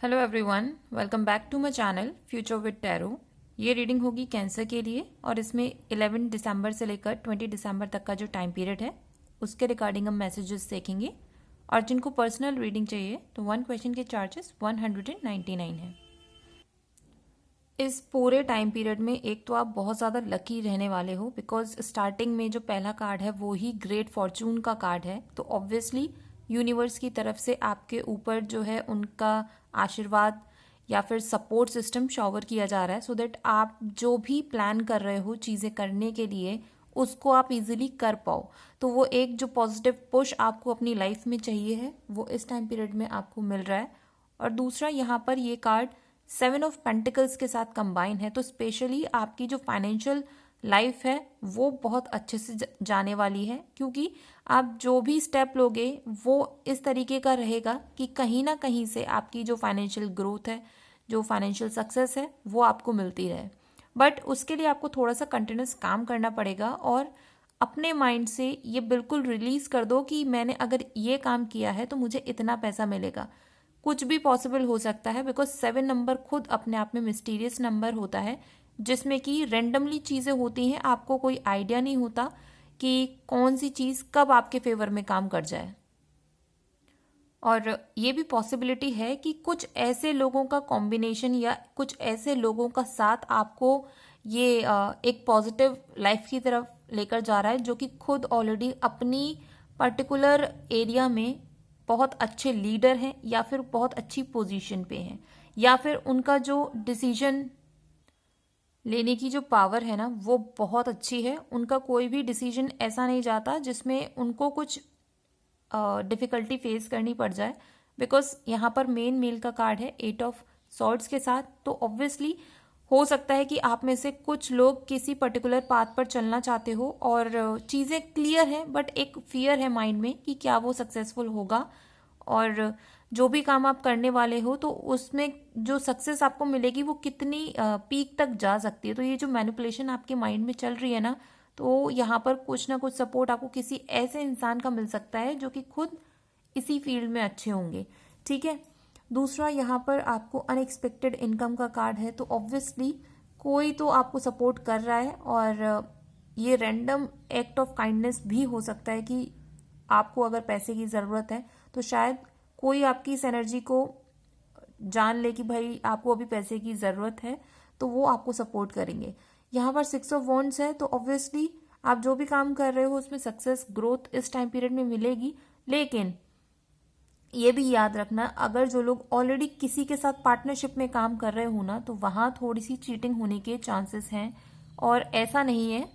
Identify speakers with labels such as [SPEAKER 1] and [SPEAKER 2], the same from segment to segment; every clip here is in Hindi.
[SPEAKER 1] Hello everyone, welcome back to my channel future with tarot. ये रीडिंग होगी कैंसर के लिए और इसमें 11 दिसंबर से लेकर 20 दिसंबर तक का जो टाइम पीरियड है उसके रिगार्डिंग हम मैसेजेस देखेंगे। और जिनको पर्सनल रीडिंग चाहिए तो 1 क्वेश्चन के चार्जेस 199 है। इस पूरे टाइम पीरियड में एक तो आप बहुत ज़्यादा लकी रहने वाले हो, बिकॉज स्टार्टिंग में जो पहला कार्ड है वो ही ग्रेट फॉर्चून का कार्ड है। तो ऑब्वियसली यूनिवर्स की तरफ से आपके ऊपर जो है उनका आशीर्वाद या फिर सपोर्ट सिस्टम शॉवर किया जा रहा है, सो दैट आप जो भी प्लान कर रहे हो चीज़ें करने के लिए उसको आप इजीली कर पाओ। तो वो एक जो पॉजिटिव पुश आपको अपनी लाइफ में चाहिए है वो इस टाइम पीरियड में आपको मिल रहा है। और दूसरा, यहाँ पर ये कार्ड 7 ऑफ पेंटिकल्स के साथ कंबाइन है, तो स्पेशली आपकी जो फाइनेंशियल लाइफ है वो बहुत अच्छे से जाने वाली है, क्योंकि आप जो भी स्टेप लोगे वो इस तरीके का रहेगा कि कहीं ना कहीं से आपकी जो फाइनेंशियल ग्रोथ है, जो फाइनेंशियल सक्सेस है वो आपको मिलती रहे। बट उसके लिए आपको थोड़ा सा कंटिन्यूस काम करना पड़ेगा और अपने माइंड से ये बिल्कुल रिलीज कर दो कि मैंने अगर ये काम किया है तो मुझे इतना पैसा मिलेगा। कुछ भी पॉसिबल हो सकता है, बिकॉज 7 नंबर खुद अपने आप में मिस्टीरियस नंबर होता है, जिसमें कि रेंडमली चीज़ें होती हैं, आपको कोई आइडिया नहीं होता कि कौन सी चीज़ कब आपके फेवर में काम कर जाए। और ये भी पॉसिबिलिटी है कि कुछ ऐसे लोगों का कॉम्बिनेशन या कुछ ऐसे लोगों का साथ आपको ये एक पॉजिटिव लाइफ की तरफ लेकर जा रहा है, जो कि खुद ऑलरेडी अपनी पर्टिकुलर एरिया में बहुत अच्छे लीडर हैं या फिर बहुत अच्छी पोजीशन पे हैं, या फिर उनका जो डिसीजन लेने की जो पावर है ना वो बहुत अच्छी है। उनका कोई भी डिसीजन ऐसा नहीं जाता जिसमें उनको कुछ डिफ़िकल्टी फेस करनी पड़ जाए, बिकॉज यहाँ पर मेन मेल का कार्ड है 8 ऑफ सॉर्ड्स के साथ। तो ऑब्वियसली हो सकता है कि आप में से कुछ लोग किसी पर्टिकुलर पाथ पर चलना चाहते हो और चीज़ें क्लियर हैं, बट एक फियर है माइंड में कि क्या वो सक्सेसफुल होगा। और जो भी काम आप करने वाले हो तो उसमें जो सक्सेस आपको मिलेगी वो कितनी पीक तक जा सकती है। तो ये जो मैनिपुलेशन आपके माइंड में चल रही है ना, तो यहाँ पर कुछ ना कुछ सपोर्ट आपको किसी ऐसे इंसान का मिल सकता है जो कि खुद इसी फील्ड में अच्छे होंगे। ठीक है। दूसरा, यहाँ पर आपको अनएक्सपेक्टेड इनकम का कार्ड है, तो ऑब्वियसली कोई तो आपको सपोर्ट कर रहा है और ये रैंडम एक्ट ऑफ काइंडनेस भी हो सकता है कि आपको अगर पैसे की ज़रूरत है तो शायद कोई आपकी इस एनर्जी को जान ले कि भाई आपको अभी पैसे की ज़रूरत है, तो वो आपको सपोर्ट करेंगे। यहाँ पर 6 ऑफ वॉन्ड्स है, तो ऑब्वियसली आप जो भी काम कर रहे हो उसमें सक्सेस ग्रोथ इस टाइम पीरियड में मिलेगी। लेकिन ये भी याद रखना, अगर जो लोग ऑलरेडी किसी के साथ पार्टनरशिप में काम कर रहे हो ना, तो वहाँ थोड़ी सी चीटिंग होने के चांसेस हैं। और ऐसा नहीं है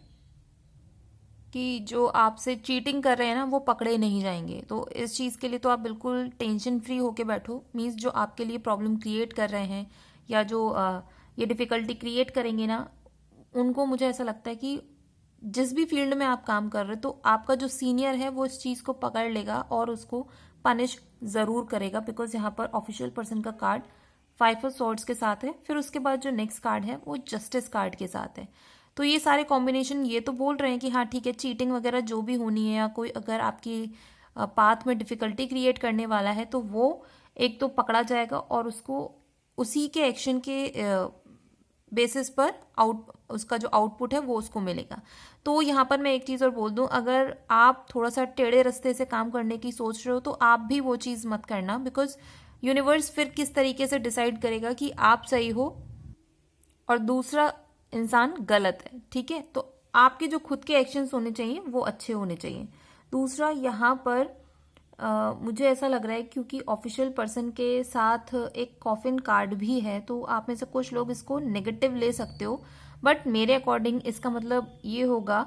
[SPEAKER 1] कि जो आपसे चीटिंग कर रहे हैं ना वो पकड़े नहीं जाएंगे। तो इस चीज़ के लिए तो आप बिल्कुल टेंशन फ्री होके बैठो। मीन्स जो आपके लिए प्रॉब्लम क्रिएट कर रहे हैं या जो ये डिफ़िकल्टी क्रिएट करेंगे ना, उनको मुझे ऐसा लगता है कि जिस भी फील्ड में आप काम कर रहे हो तो आपका जो सीनियर है वो इस चीज़ को पकड़ लेगा और उसको पनिश ज़रूर करेगा, बिकॉज यहाँ पर ऑफिशियल पर्सन का कार्ड 5 ऑफ सॉर्ड्स के साथ है। फिर उसके बाद जो नेक्स्ट कार्ड है वो जस्टिस कार्ड के साथ है। तो ये सारे कॉम्बिनेशन ये तो बोल रहे हैं कि हाँ ठीक है, चीटिंग वगैरह जो भी होनी है या कोई अगर आपकी पाथ में डिफ़िकल्टी क्रिएट करने वाला है तो वो एक तो पकड़ा जाएगा और उसको उसी के एक्शन के बेसिस पर उसका जो आउटपुट है वो उसको मिलेगा। तो यहाँ पर मैं एक चीज़ और बोल दूँ, अगर आप थोड़ा सा टेढ़े रास्ते से काम करने की सोच रहे हो तो आप भी वो चीज़ मत करना, बिकॉज यूनिवर्स फिर किस तरीके से डिसाइड करेगा कि आप सही हो और दूसरा इंसान गलत है। ठीक है। तो आपके जो खुद के एक्शंस होने चाहिए वो अच्छे होने चाहिए। दूसरा, यहाँ पर मुझे ऐसा लग रहा है क्योंकि ऑफिशियल पर्सन के साथ एक कॉफिन कार्ड भी है, तो आप में से कुछ लोग इसको नेगेटिव ले सकते हो, बट मेरे अकॉर्डिंग इसका मतलब ये होगा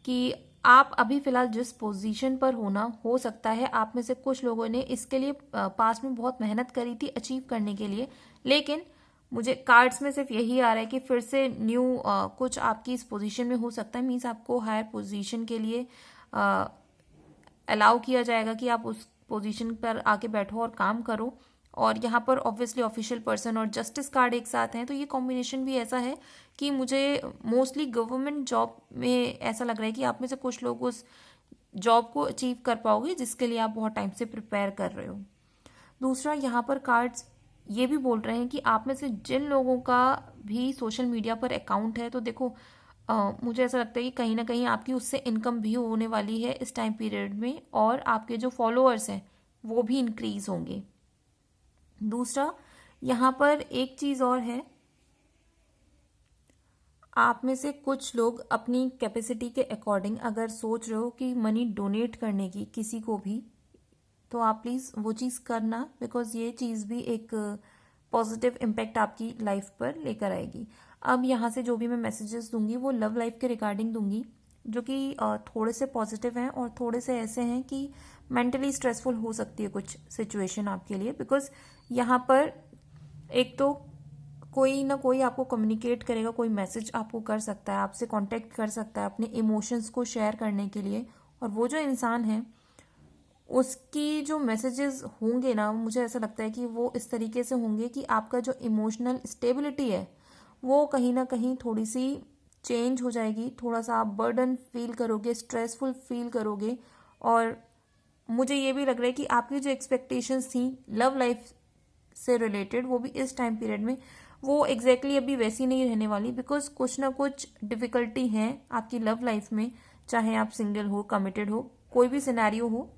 [SPEAKER 1] कि आप अभी फिलहाल जिस पोजीशन पर होना, हो सकता है आप में से कुछ लोगों ने इसके लिए पास में बहुत मेहनत करी थी अचीव करने के लिए, लेकिन मुझे कार्ड्स में सिर्फ यही आ रहा है कि फिर से न्यू कुछ आपकी इस पोजीशन में हो सकता है। मीन्स आपको हायर पोजीशन के लिए अलाउ किया जाएगा कि आप उस पोजीशन पर आके बैठो और काम करो। और यहाँ पर ऑब्वियसली ऑफिशियल पर्सन और जस्टिस कार्ड एक साथ हैं, तो ये कॉम्बिनेशन भी ऐसा है कि मुझे मोस्टली गवर्नमेंट जॉब में ऐसा लग रहा है कि आप में से कुछ लोग उस जॉब को अचीव कर पाओगे जिसके लिए आप बहुत टाइम से प्रिपेयर कर रहे हो। दूसरा, यहाँ पर कार्ड्स ये भी बोल रहे हैं कि आप में से जिन लोगों का भी सोशल मीडिया पर अकाउंट है, तो देखो मुझे ऐसा लगता है कि कहीं ना कहीं आपकी उससे इनकम भी होने वाली है इस टाइम पीरियड में, और आपके जो फॉलोअर्स हैं वो भी इंक्रीज होंगे। दूसरा, यहाँ पर एक चीज़ और है, आप में से कुछ लोग अपनी कैपेसिटी के अकॉर्डिंग अगर सोच रहे हो कि मनी डोनेट करने की किसी को भी, तो आप प्लीज़ वो चीज़ करना, बिकॉज ये चीज़ भी एक पॉजिटिव इम्पैक्ट आपकी लाइफ पर लेकर आएगी। अब यहाँ से जो भी मैं मैसेजेस दूंगी वो लव लाइफ के रिगार्डिंग दूंगी, जो कि थोड़े से पॉजिटिव हैं और थोड़े से ऐसे हैं कि मेंटली स्ट्रेसफुल हो सकती है कुछ सिचुएशन आपके लिए, बिकॉज यहाँ पर एक तो कोई ना कोई आपको कम्युनिकेट करेगा, कोई मैसेज आपको कर सकता है, आपसे कांटेक्ट कर सकता है अपने इमोशंस को शेयर करने के लिए, और वो जो इंसान है उसकी जो मैसेजेस होंगे ना, मुझे ऐसा लगता है कि वो इस तरीके से होंगे कि आपका जो इमोशनल स्टेबिलिटी है वो कहीं ना कहीं थोड़ी सी चेंज हो जाएगी, थोड़ा सा आप बर्डन फील करोगे, स्ट्रेसफुल फील करोगे। और मुझे ये भी लग रहा है कि आपकी जो एक्सपेक्टेशंस थी लव लाइफ से रिलेटेड, वो भी इस टाइम पीरियड में वो एग्जैक्टली अभी वैसी नहीं रहने वाली, बिकॉज कुछ ना कुछ डिफिकल्टी है आपकी लव लाइफ में, चाहे आप सिंगल हो, कमिटेड हो, कोई भी सिनेरियो हो।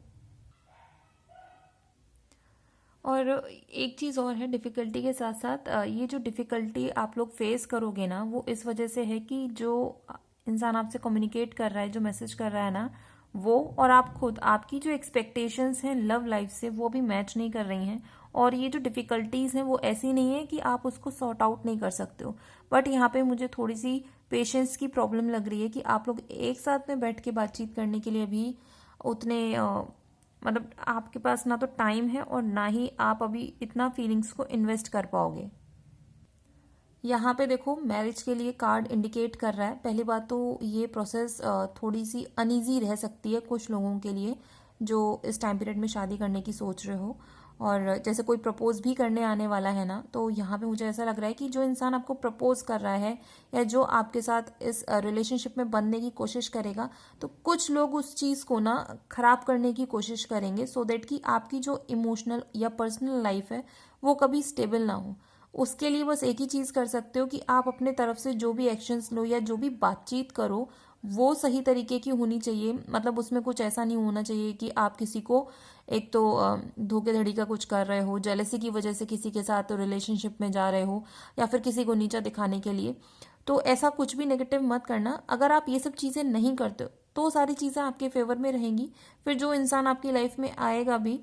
[SPEAKER 1] और एक चीज़ और है, डिफ़िकल्टी के साथ साथ ये जो डिफ़िकल्टी आप लोग फेस करोगे ना, वो इस वजह से है कि जो इंसान आपसे कम्युनिकेट कर रहा है, जो मैसेज कर रहा है ना, वो और आप खुद, आपकी जो एक्सपेक्टेशंस हैं लव लाइफ से वो भी मैच नहीं कर रही हैं। और ये जो डिफ़िकल्टीज़ हैं वो ऐसी नहीं है कि आप उसको सॉर्ट आउट नहीं कर सकते हो, बट यहाँ पे मुझे थोड़ी सी पेशेंस की प्रॉब्लम लग रही है कि आप लोग एक साथ में बैठ के बातचीत करने के लिए भी उतने मतलब आपके पास ना तो टाइम है और ना ही आप अभी इतना फीलिंग्स को इन्वेस्ट कर पाओगे। यहाँ पे देखो मैरिज के लिए कार्ड इंडिकेट कर रहा है। पहली बात तो ये प्रोसेस थोड़ी सी अनईजी रह सकती है कुछ लोगों के लिए जो इस टाइम पीरियड में शादी करने की सोच रहे हो, और जैसे कोई प्रपोज भी करने आने वाला है ना, तो यहाँ पे मुझे ऐसा लग रहा है कि जो इंसान आपको प्रपोज कर रहा है या जो आपके साथ इस रिलेशनशिप में बनने की कोशिश करेगा, तो कुछ लोग उस चीज़ को ना खराब करने की कोशिश करेंगे, सो दैट कि आपकी जो इमोशनल या पर्सनल लाइफ है वो कभी स्टेबल ना हो। उसके लिए बस एक ही चीज़ कर सकते हो कि आप अपने तरफ से जो भी एक्शंस लो या जो भी बातचीत करो वो सही तरीके की होनी चाहिए। मतलब उसमें कुछ ऐसा नहीं होना चाहिए कि आप किसी को एक तो धोखेधड़ी का कुछ कर रहे हो, जेलसी की वजह से किसी के साथ रिलेशनशिप में जा रहे हो, या फिर किसी को नीचा दिखाने के लिए। तो ऐसा कुछ भी नेगेटिव मत करना। अगर आप ये सब चीज़ें नहीं करते हो तो सारी चीज़ें आपके फेवर में रहेंगी। फिर जो इंसान आपकी लाइफ में आएगा भी,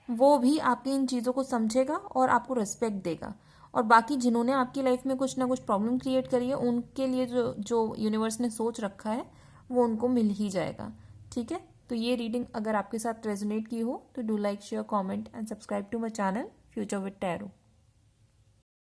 [SPEAKER 1] वो भी आपकी इन चीज़ों को समझेगा और आपको रिस्पेक्ट देगा। और बाकी जिन्होंने आपकी लाइफ में कुछ ना कुछ प्रॉब्लम क्रिएट करी है, उनके लिए जो जो यूनिवर्स ने सोच रखा है वो उनको मिल ही जाएगा। ठीक है, तो ये रीडिंग अगर आपके साथ रेजोनेट की हो तो do like, share, comment and subscribe to my channel future with tarot.